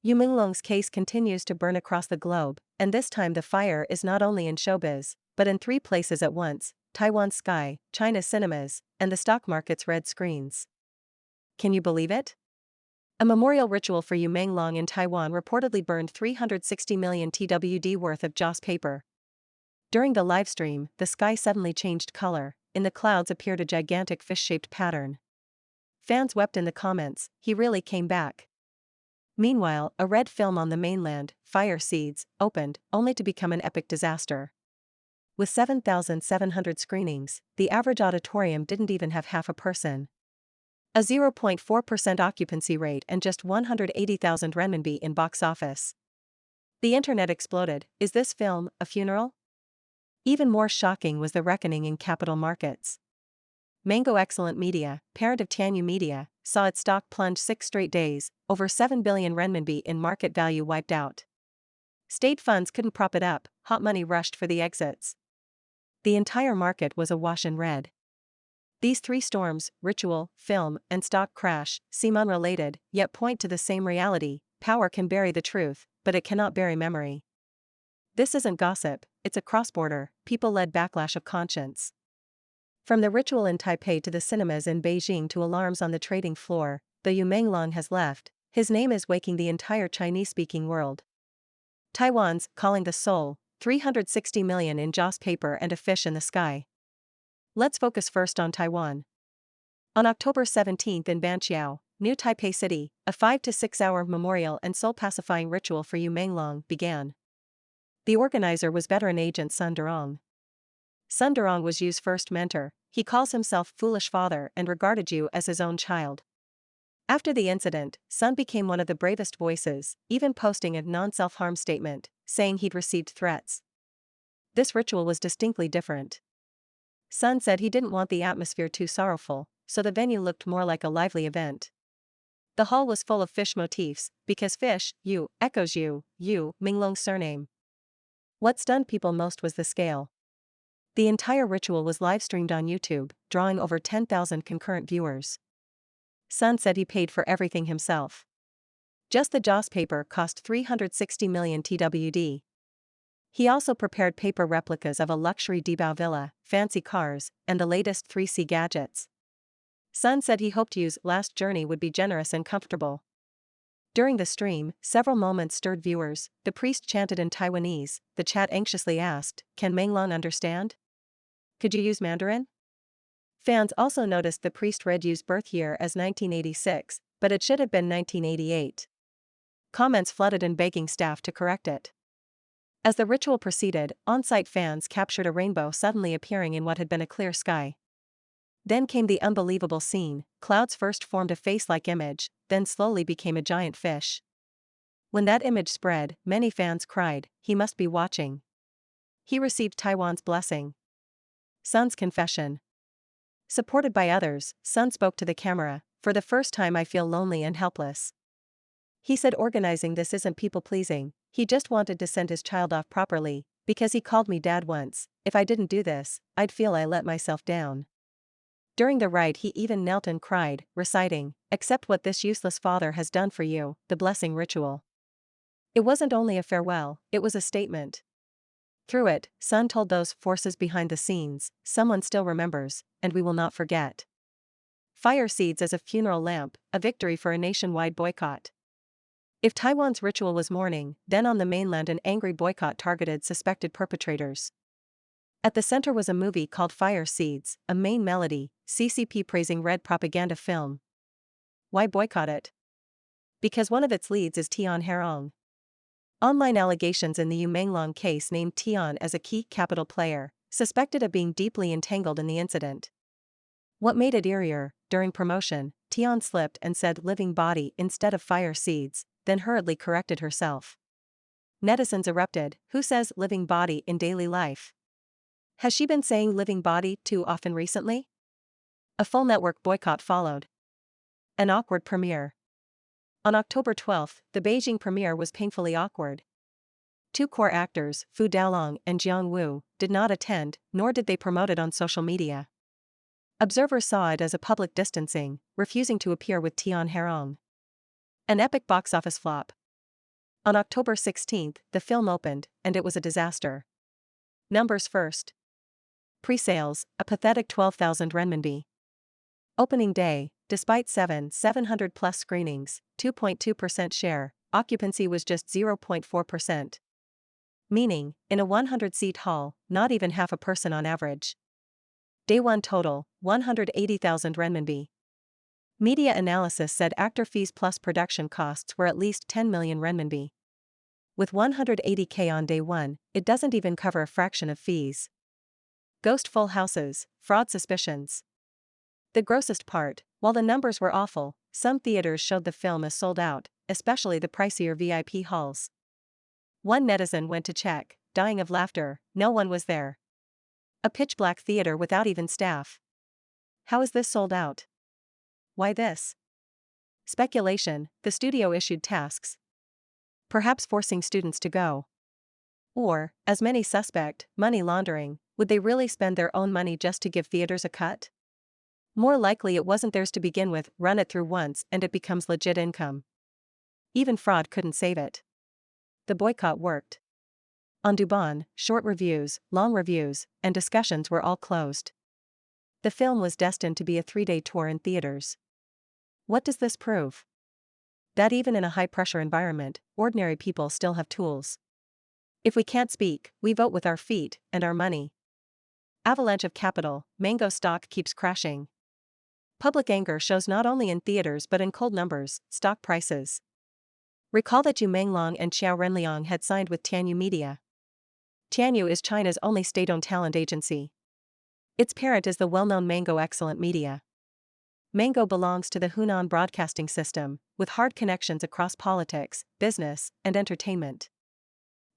Menglong's case continues to burn across the globe, and this time the fire is not only in showbiz, but in three places at once: Taiwan's sky, China's cinemas, and the stock market's red screens. Can you believe it? A memorial ritual for Yumang in Taiwan reportedly burned 360 million TWD worth of joss paper. During the livestream, the sky suddenly changed color. In the clouds appeared a gigantic fish-shaped pattern. Fans wept in the comments, "He really came back." Meanwhile, a red film on the mainland, Fire Seeds, opened, only to become an epic disaster. With 7,700 screenings, the average auditorium didn't even have half a person. A 0.4% occupancy rate and just 180,000 renminbi in box office. The internet exploded. Is this film a funeral? Even more shocking was the reckoning in capital markets. Mango Excellent Media, parent of Tianyu Media, saw its stock plunge 6 straight days, over 7 billion renminbi in market value wiped out. State funds couldn't prop it up, hot money rushed for the exits. The entire market was awash in red. These three storms, ritual, film, and stock crash, seem unrelated, yet point to the same reality: power can bury the truth, but it cannot bury memory. This isn't gossip, it's a cross-border, people-led backlash of conscience. From the ritual in Taipei to the cinemas in Beijing to alarms on the trading floor, though Menglong has left, his name is waking the entire Chinese-speaking world. Taiwan's calling the soul, 360 million in joss paper and a fish in the sky. Let's focus first on Taiwan. On October 17 in Banqiao, New Taipei City, a 5 to 6 hour memorial and soul-pacifying ritual for Menglong began. The organizer was veteran agent Sun Durong. Sun Durong was Yu's first mentor. He calls himself foolish father and regarded Yu as his own child. After the incident, Sun became one of the bravest voices, even posting a non-self-harm statement, saying he'd received threats. This ritual was distinctly different. Sun said he didn't want the atmosphere too sorrowful, so the venue looked more like a lively event. The hall was full of fish motifs, because fish, Yu, echoes Yu Menglong's surname. What stunned people most was the scale. The entire ritual was live-streamed on YouTube, drawing over 10,000 concurrent viewers. Sun said he paid for everything himself. Just the joss paper cost 360 million TWD. He also prepared paper replicas of a luxury Debao villa, fancy cars, and the latest 3C gadgets. Sun said he hoped Yu's last journey would be generous and comfortable. During the stream, several moments stirred viewers. The priest chanted in Taiwanese. The chat anxiously asked, "Can Menglong understand? Could you use Mandarin?" Fans also noticed the priest read Yu's birth year as 1986, but it should have been 1988. Comments flooded in begging staff to correct it. As the ritual proceeded, on-site fans captured a rainbow suddenly appearing in what had been a clear sky. Then came the unbelievable scene. Clouds first formed a face-like image, then slowly became a giant fish. When that image spread, many fans cried, "He must be watching." He received Taiwan's blessing. Sun's confession. Supported by others, Sun spoke to the camera. "For the first time I feel lonely and helpless." He said organizing this isn't people-pleasing, he just wanted to send his child off properly, because he called me dad once. If I didn't do this, I'd feel I let myself down. During the ride he even knelt and cried, reciting, "Accept what this useless father has done for you," the blessing ritual. It wasn't only a farewell, it was a statement. Through it, Sun told those forces behind the scenes, "Someone still remembers, and we will not forget." Fire Seeds as a funeral lamp, a victory for a nationwide boycott. If Taiwan's ritual was mourning, then on the mainland an angry boycott targeted suspected perpetrators. At the center was a movie called Fire Seeds, a main melody, CCP praising red propaganda film. Why boycott it? Because one of its leads is Tian Herong. Online allegations in the Menglong case named Tian as a key capital player, suspected of being deeply entangled in the incident. What made it eerier, during promotion, Tian slipped and said living body instead of Fire Seeds, then hurriedly corrected herself. Netizens erupted, "Who says living body in daily life? Has she been saying living body too often recently?" A full network boycott followed. An awkward premiere. On October 12, the Beijing premiere was painfully awkward. Two core actors, Fu Daolong and Jiang Wu, did not attend, nor did they promote it on social media. Observers saw it as a public distancing, refusing to appear with Tian Herong. An epic box office flop. On October 16, the film opened, and it was a disaster. Numbers first. Pre-sales, a pathetic 12,000 renminbi. Opening day, despite 700 plus screenings, 2.2% share, occupancy was just 0.4%. Meaning, in a 100-seat hall, not even half a person on average. Day 1 total, 180,000 renminbi. Media analysis said actor fees plus production costs were at least 10 million renminbi. With 180k on day 1, it doesn't even cover a fraction of fees. Ghost full houses, fraud suspicions. The grossest part, while the numbers were awful, some theaters showed the film as sold out, especially the pricier VIP halls. One netizen went to check, dying of laughter, no one was there. A pitch-black theater without even staff. How is this sold out? Why this? Speculation, the studio issued tasks. Perhaps forcing students to go. Or, as many suspect, money laundering. Would they really spend their own money just to give theaters a cut? More likely it wasn't theirs to begin with, run it through once and it becomes legit income. Even fraud couldn't save it. The boycott worked. On Dubon, short reviews, long reviews, and discussions were all closed. The film was destined to be a 3-day tour in theaters. What does this prove? That even in a high-pressure environment, ordinary people still have tools. If we can't speak, we vote with our feet and our money. Avalanche of capital, mango stock keeps crashing. Public anger shows not only in theaters but in cold numbers, stock prices. Recall that Menglong and Xiao Renliang had signed with Tianyu Media. Tianyu is China's only state-owned talent agency. Its parent is the well-known Mango Excellent Media. Mango belongs to the Hunan Broadcasting System, with hard connections across politics, business, and entertainment.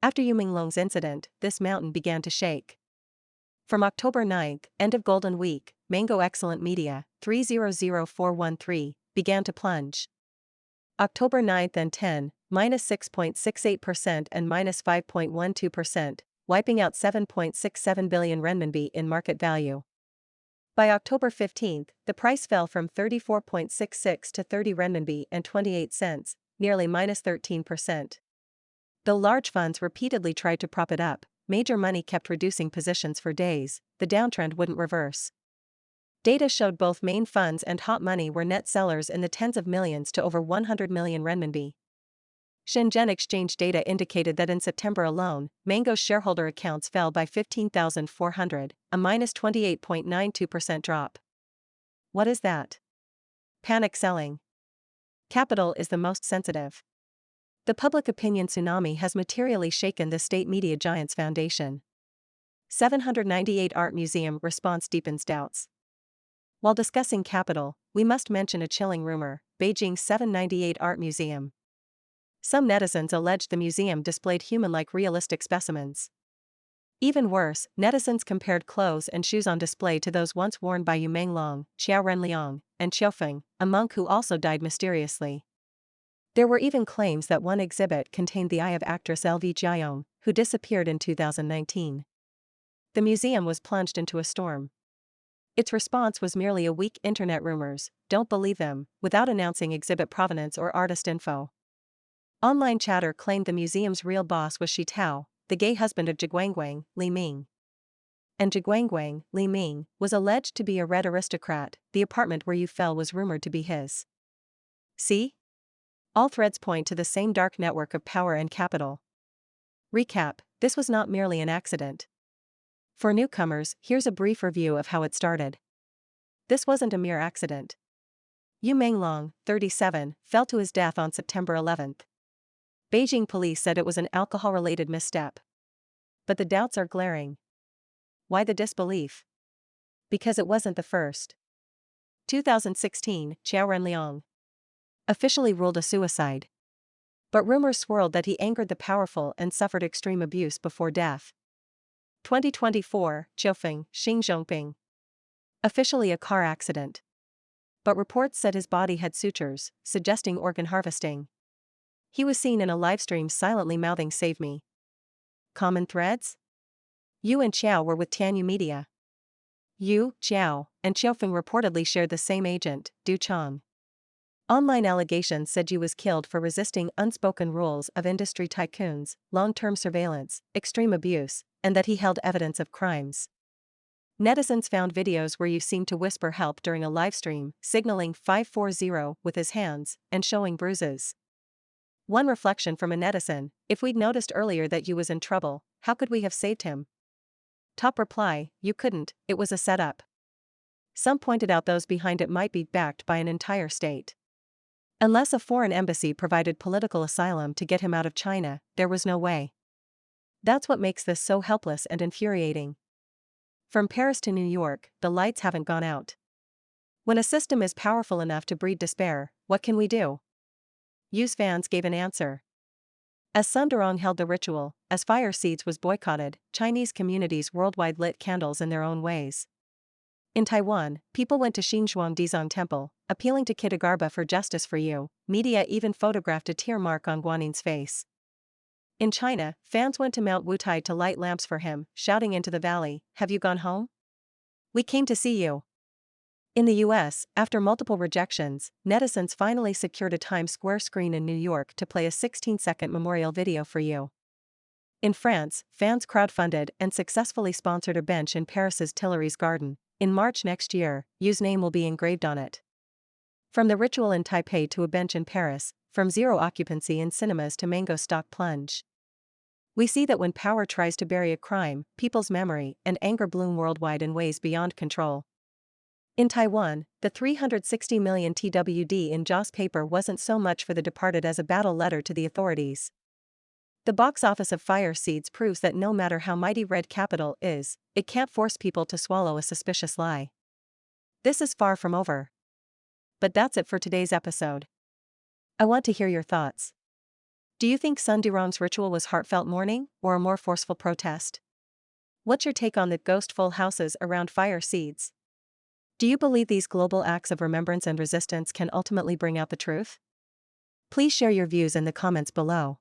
After Menglong's incident, this mountain began to shake. From October 9, end of Golden Week, Mango Excellent Media, 300413, began to plunge. October 9 and 10, minus 6.68% and minus 5.12%, wiping out 7.67 billion renminbi in market value. By October 15, the price fell from 34.66 to 30 renminbi and 28 cents, nearly minus 13%. Though large funds repeatedly tried to prop it up, major money kept reducing positions for days, the downtrend wouldn't reverse. Data showed both main funds and hot money were net sellers in the tens of millions to over 100 million renminbi. Shenzhen exchange data indicated that in September alone, Mango's shareholder accounts fell by 15,400, a minus 28.92% drop. What is that? Panic selling. Capital is the most sensitive. The public opinion tsunami has materially shaken the state media giant's foundation. 798 Art Museum response deepens doubts. While discussing capital, we must mention a chilling rumor: Beijing's 798 Art Museum. Some netizens alleged the museum displayed human-like realistic specimens. Even worse, netizens compared clothes and shoes on display to those once worn by Menglong, Xiao Renliang, and Qiufeng, a monk who also died mysteriously. There were even claims that one exhibit contained the eye of actress LV Jiayong, who disappeared in 2019. The museum was plunged into a storm. Its response was merely a weak internet rumors, don't believe them, without announcing exhibit provenance or artist info. Online chatter claimed the museum's real boss was Shi Tao, the gay husband of Zhiguangguang, Li Ming. And Zhiguangguang, Li Ming, was alleged to be a red aristocrat. The apartment where you fell was rumored to be his. See? All threads point to the same dark network of power and capital. Recap: this was not merely an accident. For newcomers, here's a brief review of how it started. This wasn't a mere accident. Menglong, 37, fell to his death on September 11. Beijing police said it was an alcohol-related misstep. But the doubts are glaring. Why the disbelief? Because it wasn't the first. 2016, Xiao Renliang officially ruled a suicide. But rumors swirled that he angered the powerful and suffered extreme abuse before death. 2024, Qiufeng, Xing Zhongping. Officially a car accident. But reports said his body had sutures, suggesting organ harvesting. He was seen in a livestream silently mouthing "Save me." Common threads? Yu and Qiao were with Tianyu Media. Yu, Qiao, and Qiufeng reportedly shared the same agent, Du Chang. Online allegations said Yu was killed for resisting unspoken rules of industry tycoons, long-term surveillance, extreme abuse, and that he held evidence of crimes. Netizens found videos where Yu seemed to whisper help during a livestream, signaling 540 with his hands, and showing bruises. One reflection from a netizen: if we'd noticed earlier that Yu was in trouble, how could we have saved him? Top reply: you couldn't, it was a setup. Some pointed out those behind it might be backed by an entire state. Unless a foreign embassy provided political asylum to get him out of China, there was no way. That's what makes this so helpless and infuriating. From Paris to New York, the lights haven't gone out. When a system is powerful enough to breed despair, what can we do? Yu's fans gave an answer. As Sunderong held the ritual, as Fire Seeds was boycotted, Chinese communities worldwide lit candles in their own ways. In Taiwan, people went to Xinzhuang Dizang Temple, appealing to Kitagarbha for justice for Yu. Media even photographed a tear mark on Guanin's face. In China, fans went to Mount Wutai to light lamps for him, shouting into the valley, "Have you gone home? We came to see you." In the US, after multiple rejections, netizens finally secured a Times Square screen in New York to play a 16-second memorial video for Yu. In France, fans crowdfunded and successfully sponsored a bench in Paris's Tuileries Garden. In March next year, Yu's name will be engraved on it. From the ritual in Taipei to a bench in Paris, from zero occupancy in cinemas to mango stock plunge. We see that when power tries to bury a crime, people's memory and anger bloom worldwide in ways beyond control. In Taiwan, the 360 million TWD in Joss paper wasn't so much for the departed as a battle letter to the authorities. The box office of Fire Seeds proves that no matter how mighty red capital is, it can't force people to swallow a suspicious lie. This is far from over. But that's it for today's episode. I want to hear your thoughts. Do you think Sunderong's ritual was heartfelt mourning, or a more forceful protest? What's your take on the ghostful houses around Fire Seeds? Do you believe these global acts of remembrance and resistance can ultimately bring out the truth? Please share your views in the comments below.